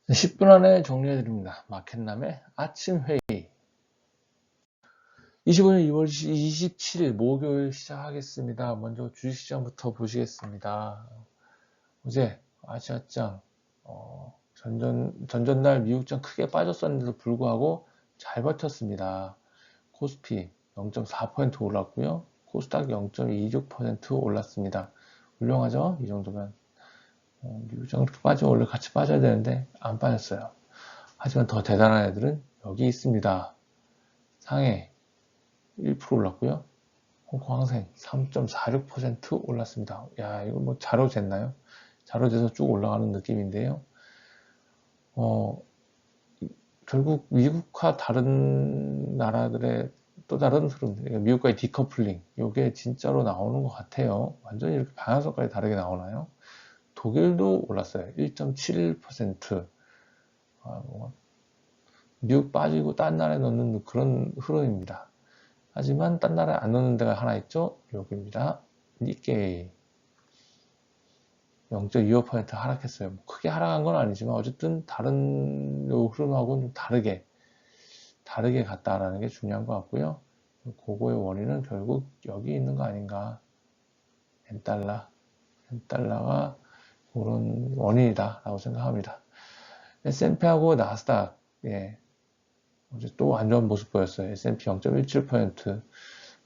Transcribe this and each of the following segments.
10분 안에 정리해드립니다. 마켓남의 아침 회의. 25년 2월 27일 목요일 시작하겠습니다. 먼저 주식시장부터 보시겠습니다. 어제 아시아장 전전날 미국장 크게 빠졌었는데도 불구하고 잘 버텼습니다. 코스피 0.4% 올랐고요. 코스닥 0.26% 올랐습니다. 훌륭하죠? 이 정도면. 미국장 그렇게 빠지면 원래 같이 빠져야 되는데 안 빠졌어요. 하지만 더 대단한 애들은 여기 있습니다. 상해 1% 올랐고요. 홍콩 항생 3.46% 올랐습니다. 야, 이거 뭐 자로 쟀나요? 자로 재서 쭉 올라가는 느낌인데요. 결국 미국과 다른 나라들의 또 다른 흐름, 그러니까 미국과의 디커플링, 이게 진짜로 나오는 것 같아요. 완전히 이렇게 방향성까지 다르게 나오나요? 독일도 올랐어요. 1.71%. 미국 빠지고 딴 나라에 넣는 그런 흐름입니다. 하지만 딴 나라에 안 넣는 데가 하나 있죠. 여기입니다. 니케이 0.25% 하락했어요. 뭐 크게 하락한 건 아니지만 어쨌든 다른 흐름하고는 좀 다르게 갔다라는 게 중요한 것 같고요. 그거의 원인은 결국 여기 있는 거 아닌가. 엔달러가 그런 원인이다 라고 생각합니다. S&P하고 나스닥, 예, 어제 또 안 좋은 모습 보였어요. S&P 0.17%.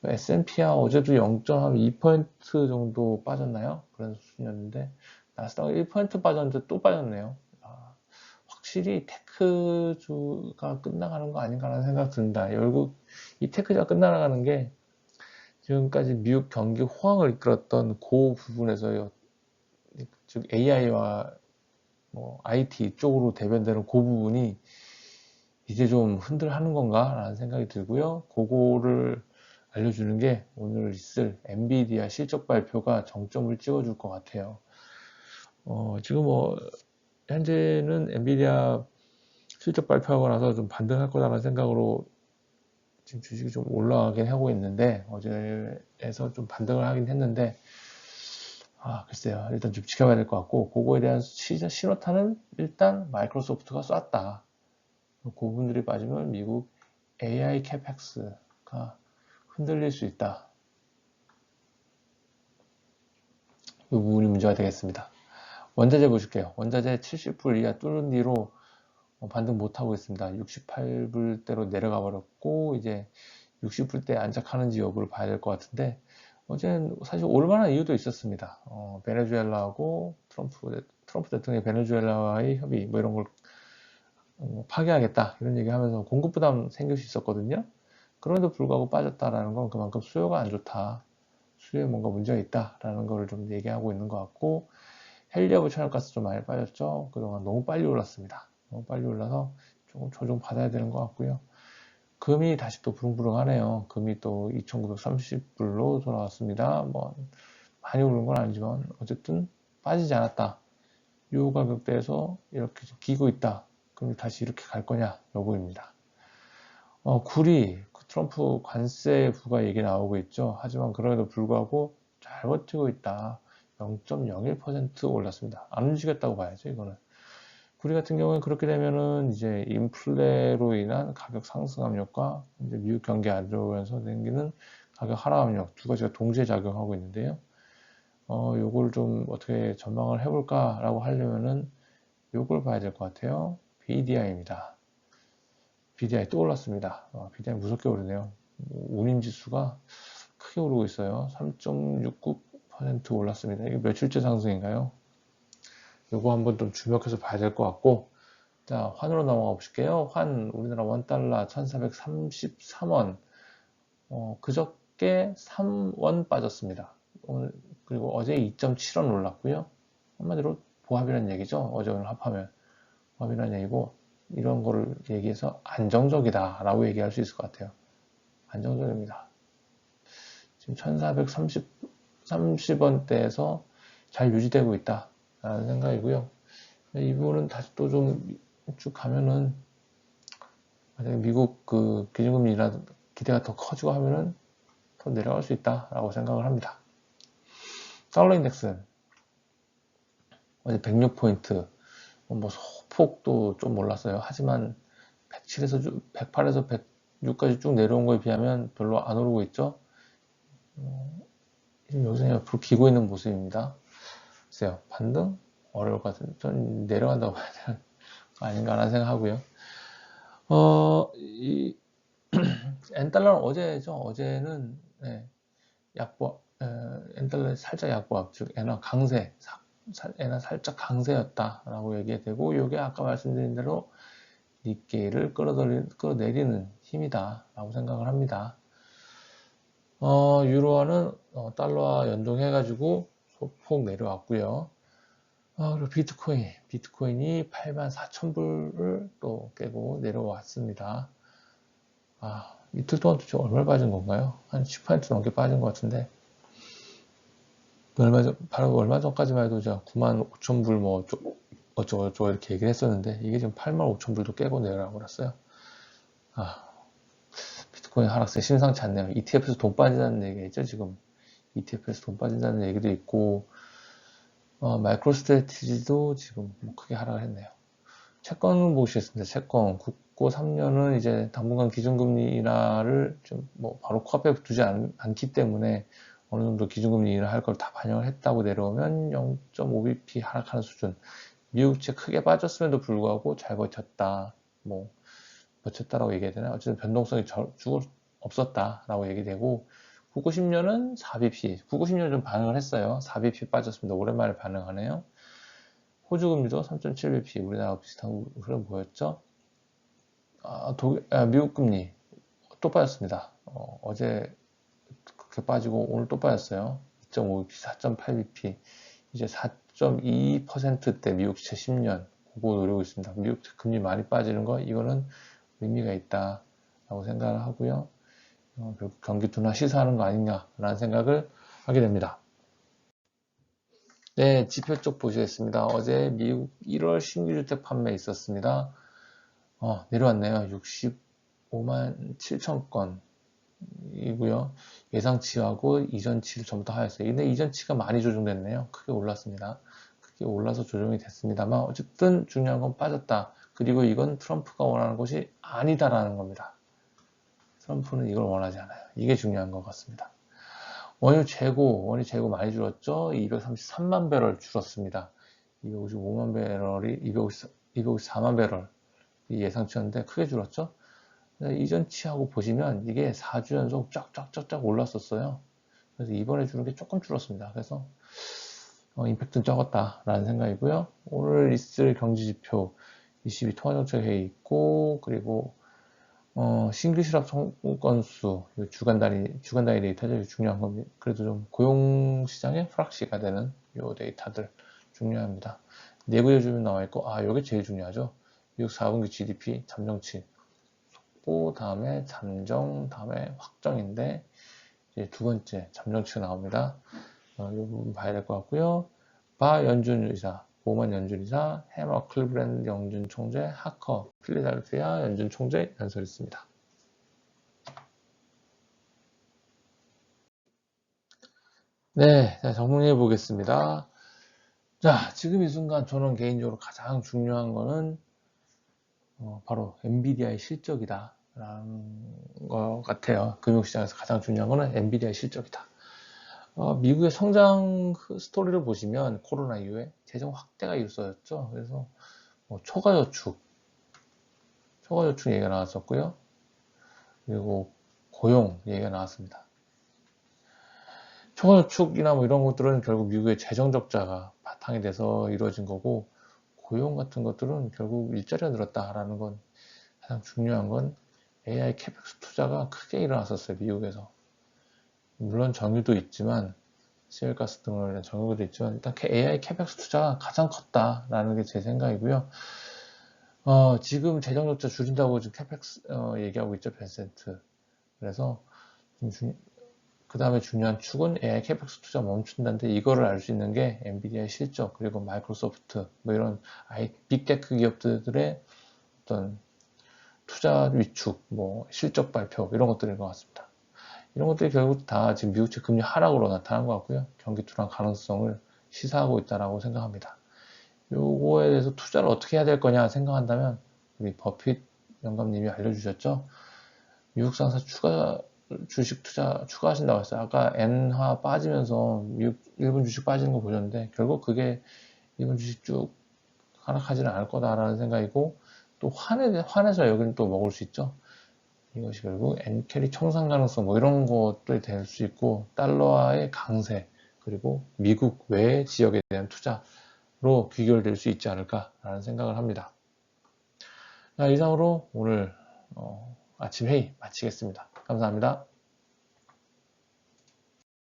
S&P야 어제도 0.2% 정도 빠졌나요? 그런 수준이었는데 나스닥은 1% 빠졌는데 또 빠졌네요. 확실히 테크주가 끝나가는 거 아닌가라는 생각 듭니다. 결국 이 테크주가 끝나가는 게 지금까지 미국 경기 호황을 이끌었던 그 부분에서 즉 AI와 뭐 IT 쪽으로 대변되는 그 부분이 이제 좀 흔들하는 건가 라는 생각이 들고요. 그거를 알려주는 게 오늘 있을 엔비디아 실적 발표가 정점을 찍어줄 것 같아요. 지금 현재는 엔비디아 실적 발표하고 나서 좀 반등할 거다라는 생각으로 지금 주식이 좀 올라가긴 하고 있는데 어제에서 좀 반등을 하긴 했는데 글쎄요. 일단 좀 지켜봐야 될 것 같고 그거에 대한 신호탄은 일단 마이크로소프트가 쐈다. 그 부분들이 빠지면 미국 AI 캐펙스가 흔들릴 수 있다. 이 부분이 문제가 되겠습니다. 원자재 보실게요. 원자재 70불 이하 뚫은 뒤로 반등 못하고 있습니다. 68불대로 내려가 버렸고 이제 60불대 안착하는지 여부를 봐야 될 것 같은데 어제는 사실 올만한 이유도 있었습니다. 베네수엘라하고 트럼프 대통령의 베네수엘라와의 협의 뭐 이런 걸 파기하겠다 이런 얘기하면서 공급 부담 생길 수 있었거든요. 그럼에도 불구하고 빠졌다라는 건 그만큼 수요가 안 좋다. 수요에 뭔가 문제가 있다라는 거를 좀 얘기하고 있는 것 같고 헬리하고 천연가스 좀 많이 빠졌죠. 그동안 너무 빨리 올랐습니다. 너무 빨리 올라서 조금 조정 받아야 되는 것 같고요. 금이 다시 또 부릉부릉하네요. 금이 또 2,930불로 돌아왔습니다. 뭐 많이 오른 건 아니지만 어쨌든 빠지지 않았다. 요 가격대에서 이렇게 기고 있다. 그럼 다시 이렇게 갈 거냐 여부입니다. 구리 트럼프 관세 부과 얘기 나오고 있죠. 하지만 그럼에도 불구하고 잘 버티고 있다. 0.01% 올랐습니다. 안 움직였다고 봐야죠, 이거는. 구리 같은 경우는 그렇게 되면은 이제 인플레로 인한 가격 상승 압력과 이제 미국 경기 안 좋으면서 생기는 가격 하락 압력 두 가지가 동시에 작용하고 있는데요. 요걸 좀 어떻게 전망을 해볼까라고 하려면은 요걸 봐야 될 것 같아요. BDI입니다. BDI 또 올랐습니다. BDI 무섭게 오르네요. 운임지수가 크게 오르고 있어요. 3.69% 올랐습니다. 이게 며칠째 상승인가요? 요거 한번 좀 주목해서 봐야 될 것 같고, 자, 환으로 넘어가 보실게요. 환, 우리나라 원달러 1433원. 그저께 3원 빠졌습니다. 오늘, 그리고 어제 2.7원 올랐고요. 한마디로 보합이라는 얘기죠. 어제 오늘 합하면. 보합이라는 얘기고, 이런 거를 얘기해서 안정적이다 라고 얘기할 수 있을 것 같아요. 안정적입니다. 지금 1430원대에서 잘 유지되고 있다 라는 생각이고요. 이 부분은 다시 또 좀 쭉 가면은 만약에 미국 그 기준금리 기대가 더 커지고 하면은 더 내려갈 수 있다 라고 생각을 합니다. 달러 인덱스 어제 106포인트 뭐 소폭도 좀 올랐어요. 하지만 108에서 106까지 쭉 내려온 거에 비하면 별로 안 오르고 있죠. 지금 여기서 옆으로 기고 있는 모습입니다. 글쎄요, 반등? 어려울 것 같은데, 전 내려간다고 봐야 되는 거 아닌가 라는 생각하고요. 이 엔달러는 어제죠. 어제는 네, 엔달러 살짝 약보합, 즉 엔화 강세, 엔화 살짝 강세였다라고 얘기되고, 이게 아까 말씀드린 대로 니케이를 끌어내리는 힘이다라고 생각을 합니다. 유로화는 달러와 연동해가지고 소폭 내려왔고요. 그리고 비트코인이 84,000불을 또 깨고 내려왔습니다. 이틀 동안 도대체 얼마 빠진 건가요? 한 10% 넘게 빠진 것 같은데, 바로 얼마 전까지만 해도 제가 95,000불 뭐 어쩌고저쩌고 이렇게 얘기를 했었는데, 이게 지금 85,000불도 깨고 내려가고 그랬어요. 비트코인 하락세 심상치 않네요. ETF에서 돈 빠진다는 얘기가 있죠, 지금. ETF에서 돈 빠진다는 얘기도 있고, 마이크로 스트래티지도 지금 크게 하락을 했네요. 채권 보시겠습니다. 채권 국고 3년은 이제 당분간 기준금리 인하를 좀 바로 코앞에 두지 않기 때문에 어느 정도 기준금리 인하할 걸 다 반영을 했다고 내려오면 0.5bp 하락하는 수준. 미국채 크게 빠졌음에도 불구하고 잘 버텼다. 버텼다라고 얘기해야 되나? 어쨌든 변동성이 없었다라고 얘기되고, 국고 10년은 4bp, 국고 10년 좀 반응을 했어요. 4bp 빠졌습니다. 오랜만에 반응하네요. 호주 금리도 3.7bp, 우리나라와 비슷한 흐름 보였죠. 미국 금리 또 빠졌습니다. 어제 그렇게 빠지고 오늘 또 빠졌어요. 2.5bp, 4.8bp, 이제 4.2%대 미국채 10년 그거 노리고 있습니다. 미국채 금리 많이 빠지는 거 이거는 의미가 있다라고 생각을 하고요. 결국 경기 둔화 시사하는 거 아니냐라는 생각을 하게 됩니다. 네, 지표 쪽 보시겠습니다. 어제 미국 1월 신규주택 판매 있었습니다. 내려왔네요. 65만 7천 건이고요. 예상치하고 이전치를 전부 다 하였어요. 근데 이전치가 많이 조정됐네요. 크게 올랐습니다. 크게 올라서 조정이 됐습니다만 어쨌든 중요한 건 빠졌다. 그리고 이건 트럼프가 원하는 것이 아니다라는 겁니다. 트럼프는 이걸 원하지 않아요. 이게 중요한 것 같습니다. 원유 재고 많이 줄었죠. 233만 배럴 줄었습니다. 255만 배럴이 254만 배럴 예상치였는데 크게 줄었죠. 이전치하고 보시면 이게 4주 연속 쫙쫙쫙쫙 올랐었어요. 그래서 이번에 주는 게 조금 줄었습니다. 그래서 임팩트는 적었다라는 생각이고요. 오늘 있을 경제지표 22 통화정책회의 있고, 그리고 신규 실업 청구 건수, 주간 단위 데이터죠. 중요한 겁니다. 그래도 좀 고용시장의 프락시가 되는 요 데이터들 중요합니다. 내부 여주민 나와 있고, 요게 제일 중요하죠. 미국 4분기 GDP 잠정치 속보, 다음에 잠정, 다음에 확정인데, 이제 두 번째 잠정치가 나옵니다. 이 부분 봐야 될 것 같고요. 바 연준 의사, 보만 연준 의사, 해머 클리브랜드 연준 총재, 하커 필라델피아 연준 총재 연설이 있습니다. 네, 자, 정리해 보겠습니다. 자, 지금 이 순간 저는 개인적으로 가장 중요한 거는 바로 엔비디아의 실적이다 라는 것 같아요. 금융시장에서 가장 중요한 거는 엔비디아의 실적이다. 미국의 성장 스토리를 보시면 코로나 이후에 재정 확대가 이루어졌죠. 그래서 초과저축 얘기가 나왔었고요. 그리고 고용 얘기가 나왔습니다. 초과저축이나 이런 것들은 결국 미국의 재정 적자가 바탕이 돼서 이루어진 거고, 고용 같은 것들은 결국 일자리가 늘었다라는 건 가장 중요한 건 AI 캐펙스 투자가 크게 일어났었어요. 미국에서. 물론 정유도 있지만 시열가스 등을 위한 정유도 있지만 일단 AI 캐펙스 투자가 가장 컸다라는 게 제 생각이고요. 지금 재정 적자 줄인다고 지금 캐펙스 얘기하고 있죠. 벤센트. 그래서 그 다음에 중요한 축은 AI 캐펙스 투자 멈춘다는데, 이거를 알 수 있는 게 엔비디아의 실적, 그리고 마이크로소프트 이런 빅테크 기업들의 어떤 투자 위축, 실적 발표 이런 것들인 것 같습니다. 이런 것들이 결국 다 지금 미국채 금리 하락으로 나타난 것 같고요. 경기 둔화 가능성을 시사하고 있다고 생각합니다. 요거에 대해서 투자를 어떻게 해야 될 거냐 생각한다면 우리 버핏 영감님이 알려주셨죠. 미국 상사 주식 투자 추가하신다고 했어요. 아까 엔화 빠지면서 일본 주식 빠지는 거 보셨는데 결국 그게 일본 주식 쭉 하락하지는 않을 거다라는 생각이고, 또 환에서 여기는 또 먹을 수 있죠. 이것이 결국 엔캐리 청산 가능성 뭐 이런 것들이 될 수 있고, 달러화의 강세 그리고 미국 외 지역에 대한 투자로 귀결될 수 있지 않을까라는 생각을 합니다. 자, 이상으로 오늘 아침 회의 마치겠습니다. 감사합니다.